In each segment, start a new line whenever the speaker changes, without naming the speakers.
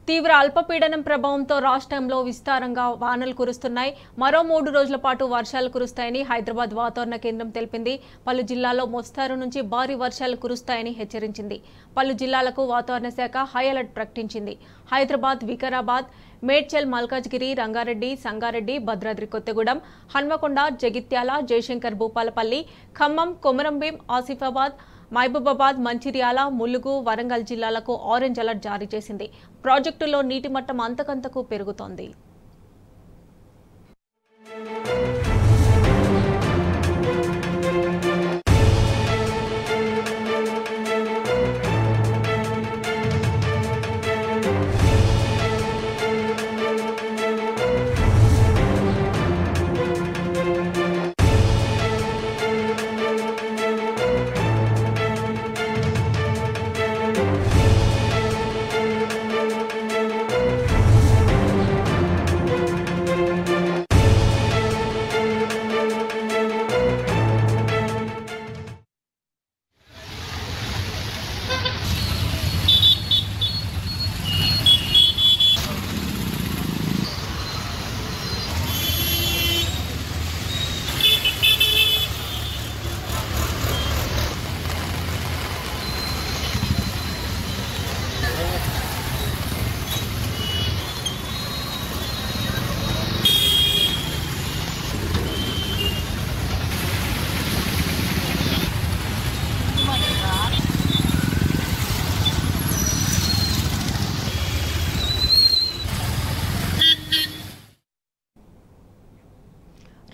తీవ్ర అల్పపీడనం ప్రభావంతో రాష్ట్రంలో విస్తారంగా వానలు కురుస్తున్నాయి. మరో 3 రోజుల పాటు వర్షాలు కురుస్తాయని హైదరాబాద్ వాతావరణ కేంద్రం తెలిపింది. పలు జిల్లాల్లో మోస్తారు నుంచి భారీ వర్షాలు కురుస్తాయని హెచ్చరించింది. పలు జిల్లాలకు వాతావరణ శాఖ హై అలర్ట్ ప్రకటించింది. హైదరాబాద్, వికారాబాద్, మేడ్చల్, మల్కాజ్గిరి, రంగారెడ్డి, సంగారెడ్డి, భద్రాద్రి కొత్తగూడెం, హన్మకొండ, జగిత్యాల, జయశంకర్ భూపాలపల్లి, ఖమ్మం, కొమరంభీం, ఆసిఫాబాద్, మహబూబాబాద్, మంచిర్యాల, ములుగు, వరంగల్ జిల్లాలకు ఆరెంజ్ అలర్ట్ జారీ చేసింది. ప్రాజెక్టులో నీటి మట్టం అంతకంతకు పెరుగుతోంది.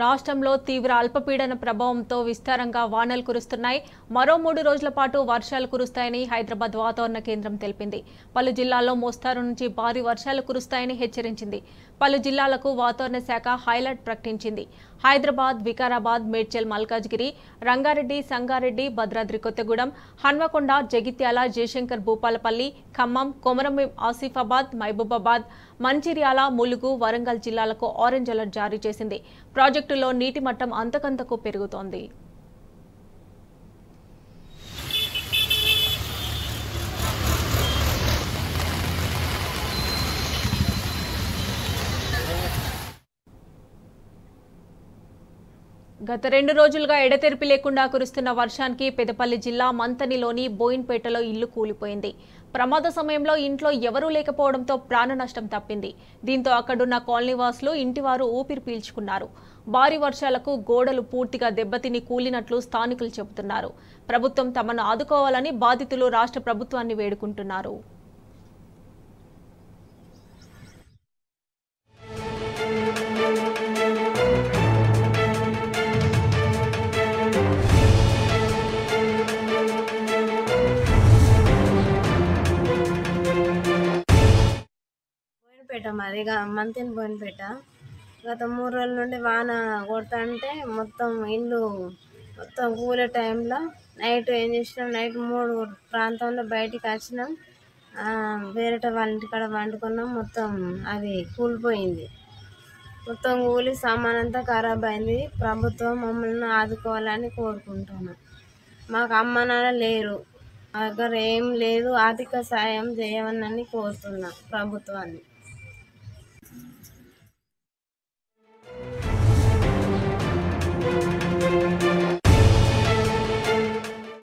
రాష్ట్రంలో తీవ్ర అల్పపీడన ప్రభావంతో విస్తారంగా వానలు కురుస్తున్నాయి. మరో 3 రోజుల పాటు వర్షాలు కురుస్తాయని హైదరాబాద్ వాతావరణ కేంద్రం తెలిపింది. పలు జిల్లాల్లో మోస్తారు నుంచి భారీ వర్షాలు కురుస్తాయని హెచ్చరించింది. పలు జిల్లాలకు వాతావరణ శాఖ హై అలర్ట్ ప్రకటించింది. హైదరాబాద్, వికారాబాద్, మేడ్చల్, మల్కాజ్గిరి, రంగారెడ్డి, సంగారెడ్డి, భద్రాద్రి కొత్తగూడెం, హన్మకొండ, జగిత్యాల, జయశంకర్ భూపాలపల్లి, ఖమ్మం, కొమరంభీం, ఆసిఫాబాద్, మహబూబాబాద్, మంచిర్యాల, ములుగు, వరంగల్ జిల్లాలకు ఆరెంజ్ అలర్ట్ జారీ చేసింది. ప్రాజెక్టులో నీటి మట్టం అంతకంతకు పెరుగుతోంది. గత 2 రోజులుగా ఎడతెరిపి లేకుండా కురుస్తున్న వర్షానికి పెద్దపల్లి జిల్లా మంతనిలోని బోయిన్పేటలో ఇల్లు కూలిపోయింది. ప్రమాద సమయంలో ఇంట్లో ఎవరూ లేకపోవడంతో ప్రాణ నష్టం తప్పింది. దీంతో అక్కడున్న కాలనీవాసులు ఇంటివారు ఊపిరి పీల్చుకున్నారు. భారీ వర్షాలకు గోడలు పూర్తిగా దెబ్బతిని కూలినట్లు స్థానికులు చెబుతున్నారు. ప్రభుత్వం తమను ఆదుకోవాలని బాధితులు రాష్ట్ర ప్రభుత్వాన్ని వేడుకుంటున్నారు.
బోయినపేట మాది మంతెన బోయినపేట. గత 3 రోజుల నుండి వాన కొడుతుంటే మొత్తం ఇల్లు మొత్తం కూలే టైంలో నైట్ ఏం చేసినాం, నైట్ 3 ప్రాంతంలో బయటికి వచ్చినాం. వేరేట వాళ్ళ ఇంటికాడ వండుకున్నాం. మొత్తం అది కూలిపోయింది. మొత్తం కూలి సామాన్ అంతా ఖరాబ్ అయింది. ప్రభుత్వం మమ్మల్ని ఆదుకోవాలని కోరుకుంటున్నాం. మాకు అమ్మ నాన్న లేరు, మా దగ్గర ఏం లేదు. ఆర్థిక సాయం చేయమని కోరుతున్నాం ప్రభుత్వాన్ని.